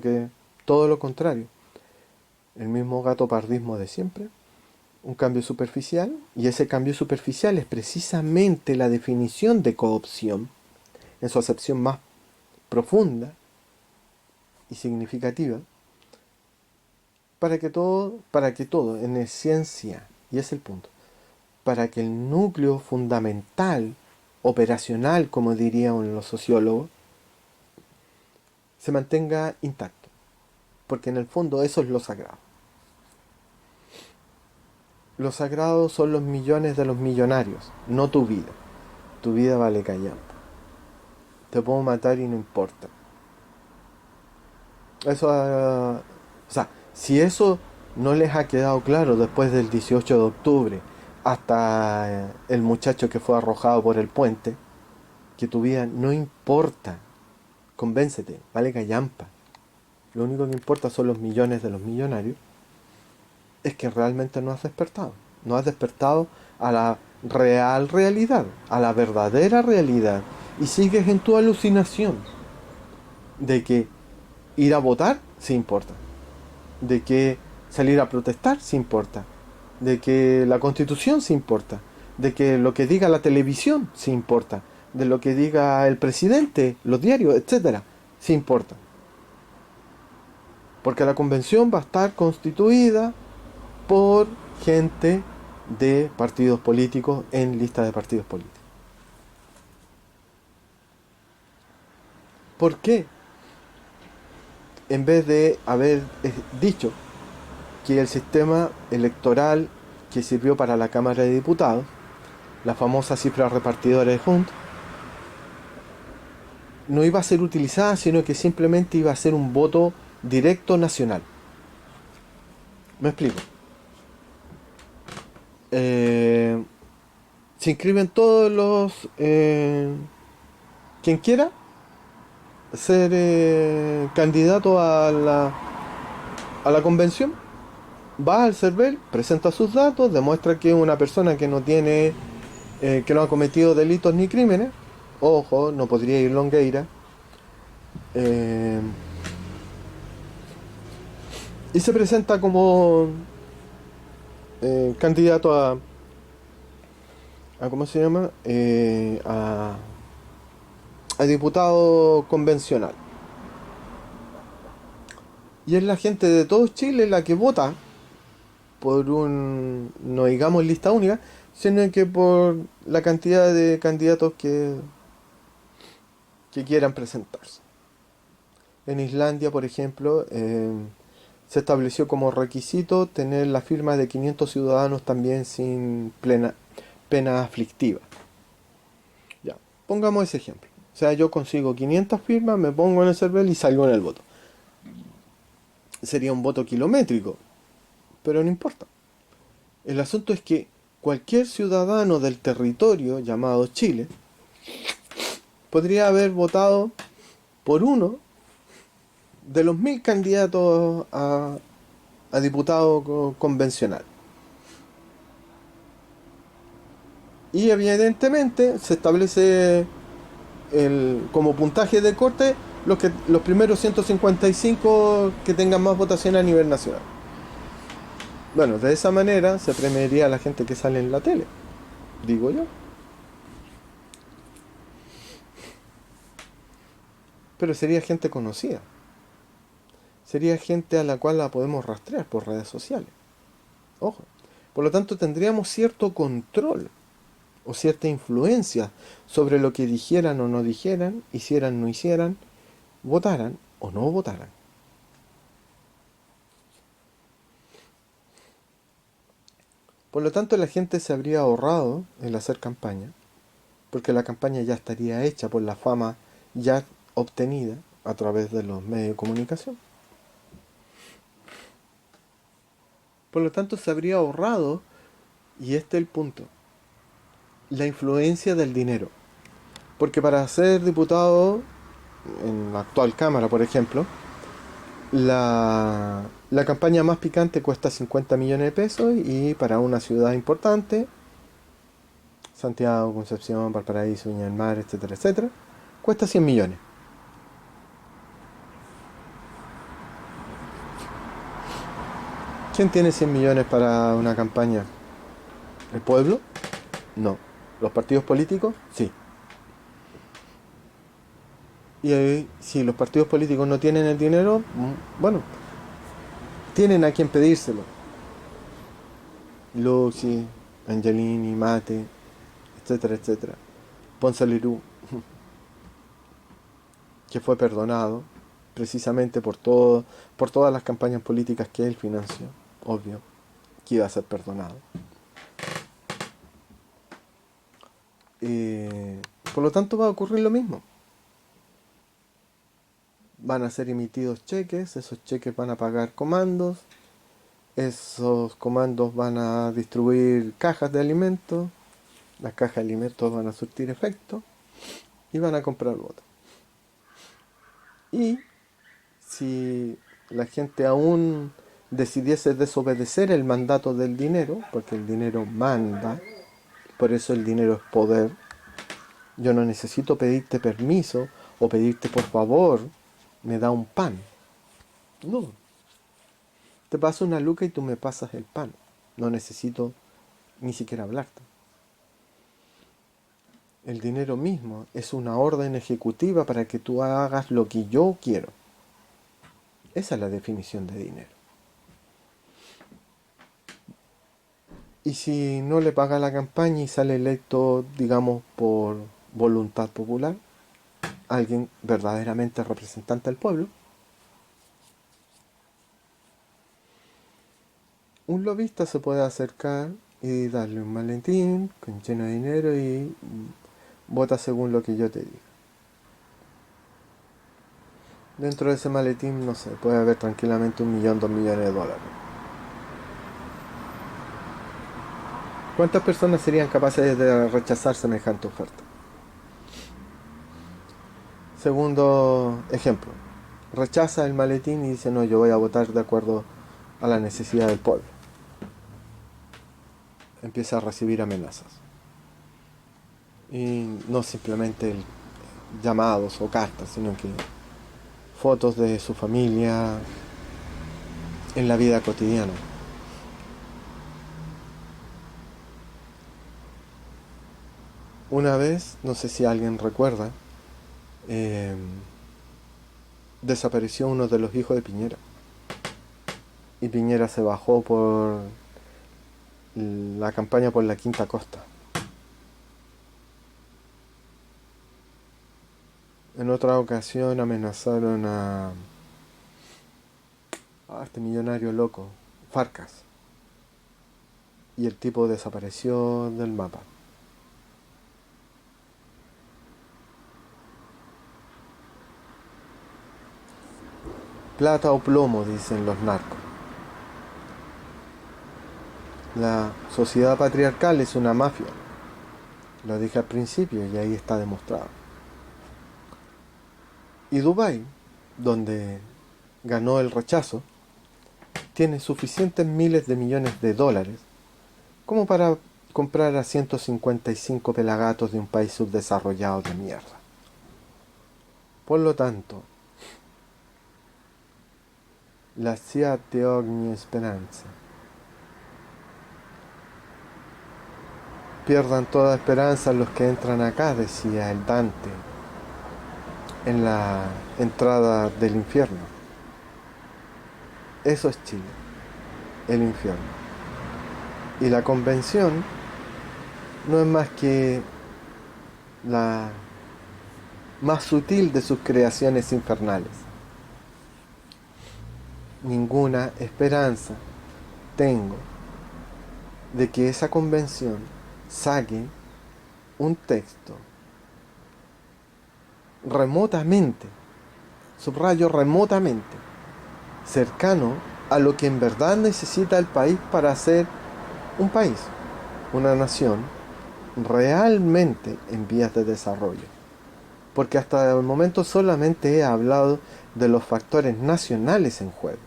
que todo lo contrario, el mismo gatopardismo de siempre, un cambio superficial, y ese cambio superficial es precisamente la definición de coopción en su acepción más profunda y significativa, para que todo, en esencia, y es el punto, para que el núcleo fundamental, operacional, como dirían los sociólogos, se mantenga intacto, porque en el fondo eso es lo sagrado. Lo sagrado son los millones de los millonarios, no tu vida. Tu vida vale callampa. Te puedo matar y no importa. Eso, o sea, si eso no les ha quedado claro después del 18 de octubre, hasta el muchacho que fue arrojado por el puente, que tu vida no importa, convéncete, vale callampa. Lo único que importa son los millones de los millonarios, es que realmente no has despertado. No has despertado a la real realidad, a la verdadera realidad. Y sigues en tu alucinación de que ir a votar sí importa, de que salir a protestar sí importa, de que la constitución sí importa, de que lo que diga la televisión sí importa, de lo que diga el presidente, los diarios, etcétera, sí importa. Porque la convención va a estar constituida por gente de partidos políticos en lista de partidos políticos. ¿Por qué? En vez de haber dicho que el sistema electoral que sirvió para la Cámara de Diputados, la famosa cifra repartidora de Hunt, no iba a ser utilizada, sino que simplemente iba a ser un voto directo nacional. Me explico. Eh, Se inscriben todos los... quien quiera ser candidato a la convención, va al CERVEL, presenta sus datos, demuestra que es una persona que no tiene, que no ha cometido delitos ni crímenes. Ojo, no podría ir Longueira. Eh, y se presenta como candidato a ¿cómo se llama? A diputado convencional. Y es la gente de todo Chile la que vota por un, no digamos lista única, sino que por la cantidad de candidatos que quieran presentarse. En Islandia, por ejemplo, se estableció como requisito tener la firma de 500 ciudadanos también sin pena aflictiva. Ya, pongamos ese ejemplo. O sea, yo consigo 500 firmas, me pongo en el server y salgo en el voto. Sería un voto kilométrico, pero no importa. El asunto es que cualquier ciudadano del territorio llamado Chile podría haber votado por uno de los 1000 candidatos a diputado convencional. Y evidentemente se establece como puntaje de corte los primeros 155 que tengan más votación a nivel nacional. Bueno, de esa manera se premiaría a la gente que sale en la tele, digo yo. Pero sería gente conocida. Sería gente a la cual la podemos rastrear por redes sociales. Ojo. Por lo tanto, tendríamos cierto control o cierta influencia sobre lo que dijeran o no dijeran, hicieran o no hicieran, votaran o no votaran. Por lo tanto, la gente se habría ahorrado el hacer campaña, porque la campaña ya estaría hecha por la fama ya obtenida a través de los medios de comunicación. Por lo tanto, se habría ahorrado, y este es el punto, la influencia del dinero. Porque para ser diputado, en la actual Cámara, por ejemplo, la campaña más picante cuesta 50 millones de pesos y para una ciudad importante, Santiago, Concepción, Valparaíso, Viña del Mar, etcétera, etcétera, cuesta 100 millones. ¿Quién tiene 100 millones para una campaña? ¿El pueblo? No. ¿Los partidos políticos? Sí. Y si los partidos políticos no tienen el dinero, bueno, tienen a quien pedírselo. Lucy, Angelini, Mate, etcétera, etcétera. Ponce Lerú, que fue perdonado precisamente por todas las campañas políticas que él financió, obvio, que iba a ser perdonado. Por lo tanto va a ocurrir lo mismo. Van a ser emitidos cheques, esos cheques van a pagar comandos, esos comandos van a distribuir cajas de alimentos, las cajas de alimentos van a surtir efecto y van a comprar votos. Y si la gente aún decidiese desobedecer el mandato del dinero, porque el dinero manda, por eso el dinero es poder, yo no necesito pedirte permiso o pedirte por favor, me da un pan. No, te paso una luca y tú me pasas el pan. No necesito ni siquiera hablarte. El dinero mismo es una orden ejecutiva para que tú hagas lo que yo quiero. Esa es la definición de dinero. Y si no le paga la campaña y sale electo, digamos, por voluntad popular, alguien verdaderamente representante del pueblo, un lobista se puede acercar y darle un maletín con lleno de dinero y vota según lo que yo te diga. Dentro de ese maletín, no sé, puede haber tranquilamente 1 millón, 2 millones de dólares. ¿Cuántas personas serían capaces de rechazar semejante oferta? Segundo ejemplo, rechaza el maletín y dice, no, yo voy a votar de acuerdo a la necesidad del pueblo. Empieza a recibir amenazas. Y no simplemente llamados o cartas, sino que fotos de su familia en la vida cotidiana. Una vez, no sé si alguien recuerda, desapareció uno de los hijos de Piñera. Y Piñera se bajó por la campaña por la Quinta Costa. En otra ocasión amenazaron a este millonario loco, Farcas. Y el tipo desapareció del mapa. Plata o plomo, dicen los narcos. La sociedad patriarcal es una mafia. Lo dije al principio y ahí está demostrado. Y Dubái, donde ganó el rechazo, tiene suficientes miles de millones de dólares como para comprar a 155 pelagatos de un país subdesarrollado de mierda. Por lo tanto, la siate ogni esperanza. Pierdan toda esperanza los que entran acá, decía el Dante en la entrada del infierno. Eso es Chile, el infierno. Y la convención no es más que la más sutil de sus creaciones infernales. Ninguna esperanza tengo de que esa convención saque un texto remotamente, subrayo remotamente, cercano a lo que en verdad necesita el país para ser un país, una nación realmente en vías de desarrollo. Porque hasta el momento solamente he hablado de los factores nacionales en juego.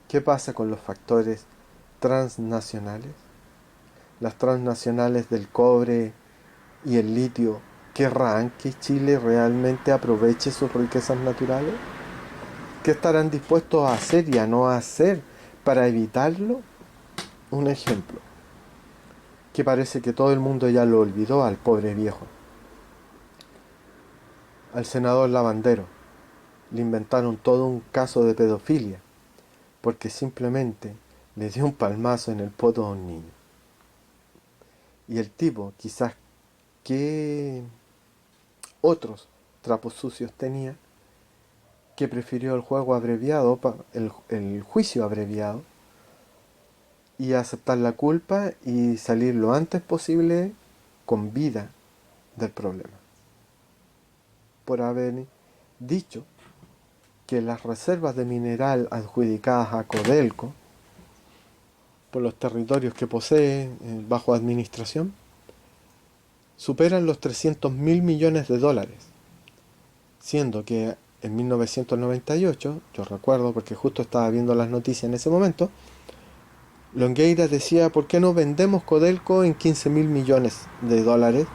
¿Qué pasa con los factores transnacionales? Las transnacionales del cobre y el litio querrán que Chile realmente aproveche sus riquezas naturales. ¿Qué estarán dispuestos a hacer y a no hacer para evitarlo, un ejemplo, que parece que todo el mundo ya lo olvidó al pobre viejo. Al senador Lavandero le inventaron todo un caso de pedofilia, porque simplemente le dio un palmazo en el poto a un niño. Y el tipo, quizás que otros trapos sucios tenía, que prefirió el juego abreviado, el juicio abreviado, y aceptar la culpa y salir lo antes posible con vida del problema. Por haber dicho que las reservas de mineral adjudicadas a Codelco, por los territorios que posee bajo administración, superan los 300.000 millones de dólares, siendo que en 1998, yo recuerdo porque justo estaba viendo las noticias en ese momento, Longueira decía, ¿por qué no vendemos Codelco en 15.000 millones de dólares?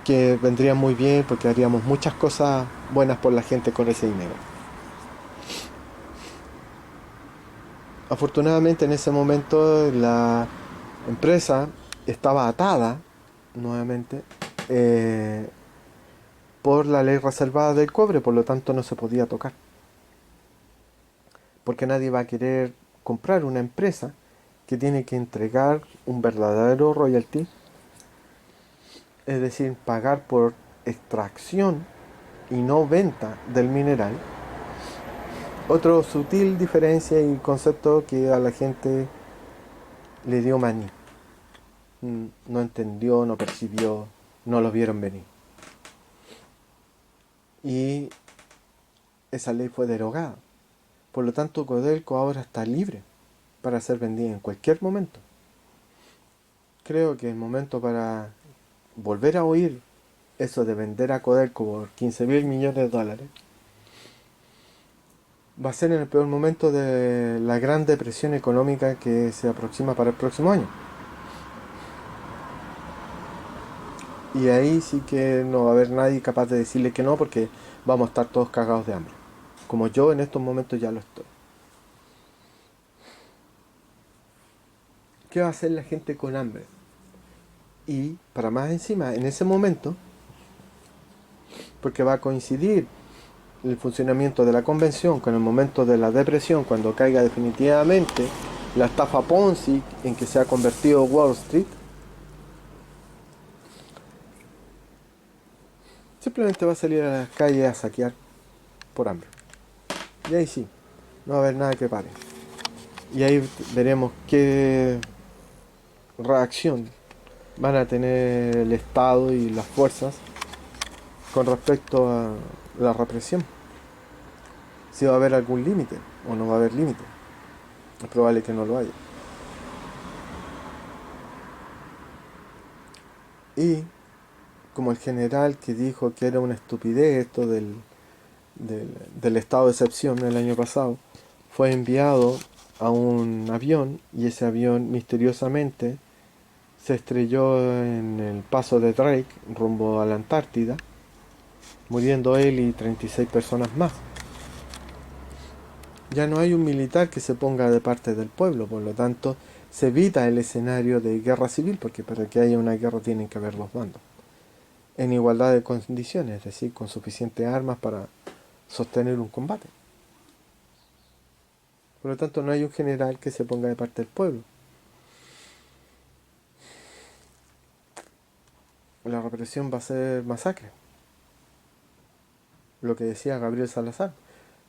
Que vendría muy bien porque haríamos muchas cosas buenas por la gente con ese dinero. Afortunadamente en ese momento la empresa estaba atada nuevamente por la ley reservada del cobre, por lo tanto no se podía tocar. Porque nadie va a querer comprar una empresa que tiene que entregar un verdadero royalty, es decir, pagar por extracción y no venta del mineral. Otro sutil diferencia y concepto que a la gente le dio maní. No entendió, no percibió, no lo vieron venir. Y esa ley fue derogada. Por lo tanto, Codelco ahora está libre para ser vendida en cualquier momento. Creo que el momento para volver a oír eso de vender a Codelco por 15.000 millones de dólares va a ser en el peor momento de la gran depresión económica que se aproxima para el próximo año. Y ahí sí que no va a haber nadie capaz de decirle que no, porque vamos a estar todos cagados de hambre. Como yo en estos momentos ya lo estoy. ¿Qué va a hacer la gente con hambre? Y para más encima, en ese momento, porque va a coincidir el funcionamiento de la convención con el momento de la depresión, cuando caiga definitivamente la estafa Ponzi en que se ha convertido Wall Street, simplemente va a salir a las calles a saquear por hambre. Y ahí sí, no va a haber nada que pare. Y ahí veremos qué reacción van a tener el Estado y las fuerzas con respecto a la represión. Si va a haber algún límite o no va a haber límite. Es probable que no lo haya. Y como el general que dijo que era una estupidez esto del estado de excepción el año pasado, fue enviado a un avión y ese avión misteriosamente se estrelló en el paso de Drake rumbo a la Antártida, muriendo él y 36 personas más. Ya no hay un militar que se ponga de parte del pueblo, por lo tanto se evita el escenario de guerra civil, porque para que haya una guerra tienen que haber dos bandos, en igualdad de condiciones, es decir, con suficientes armas para sostener un combate. Por lo tanto no hay un general que se ponga de parte del pueblo. La represión va a ser masacre. Lo que decía Gabriel Salazar.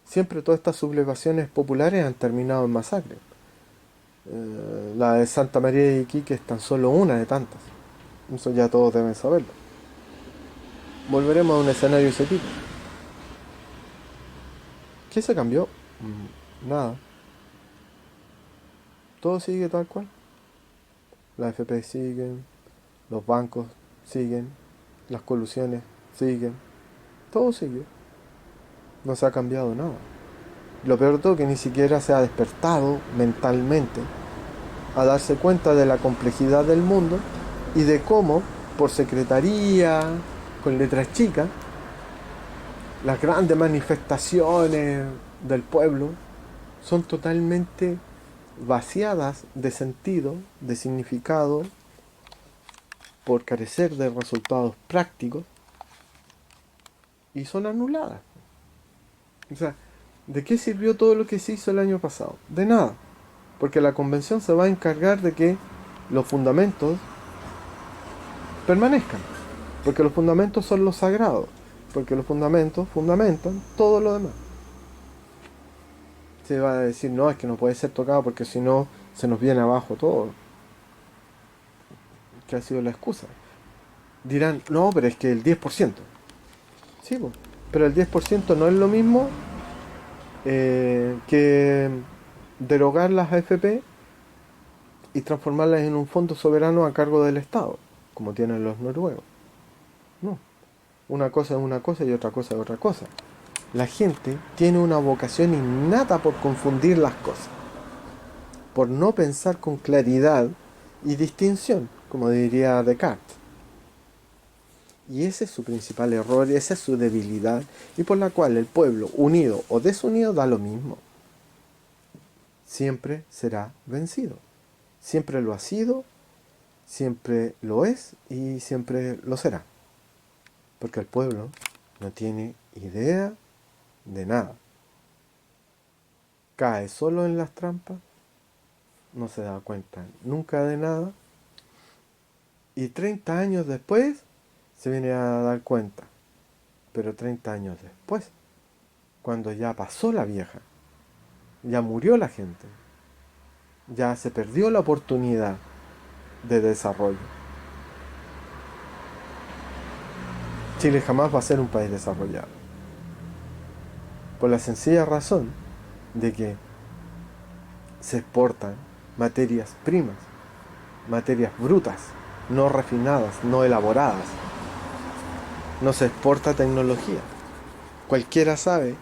Siempre todas estas sublevaciones populares han terminado en masacre. La de Santa María de Iquique es tan solo una de tantas. Eso ya todos deben saberlo. Volveremos a un escenario de ese tipo. ¿Qué se cambió? Nada. Todo sigue tal cual. Las FP siguen, los bancos siguen, las colusiones siguen. Todo sigue. No se ha cambiado nada. Lo peor de todo es que ni siquiera se ha despertado mentalmente a darse cuenta de la complejidad del mundo y de cómo, por secretaría, con letras chicas, las grandes manifestaciones del pueblo son totalmente vaciadas de sentido, de significado, por carecer de resultados prácticos, y son anuladas. O sea, ¿de qué sirvió todo lo que se hizo el año pasado? De nada, porque la convención se va a encargar de que los fundamentos permanezcan, porque los fundamentos son los sagrados, porque los fundamentos fundamentan todo lo demás. Se va a decir, no, es que no puede ser tocado porque si no se nos viene abajo todo. ¿Qué ha sido la excusa? Dirán, no, pero es que el 10%. Sí, pues, pero el 10% no es lo mismo que derogar las AFP y transformarlas en un fondo soberano a cargo del Estado, como tienen los noruegos. No, una cosa es una cosa y otra cosa es otra cosa. La gente tiene una vocación innata por confundir las cosas, por no pensar con claridad y distinción, como diría Descartes. Y ese es su principal error, esa es su debilidad, y por la cual el pueblo, unido o desunido, da lo mismo. Siempre será vencido. Siempre lo ha sido, siempre lo es y siempre lo será. Porque el pueblo no tiene idea de nada. Cae solo en las trampas, no se da cuenta nunca de nada, y 30 años después se viene a dar cuenta. Pero 30 años después, cuando ya pasó la vieja, ya murió la gente, ya se perdió la oportunidad de desarrollo. Chile jamás va a ser un país desarrollado, por la sencilla razón de que se exportan materias primas, materias brutas, no refinadas, no elaboradas. No se exporta tecnología. Cualquiera sabe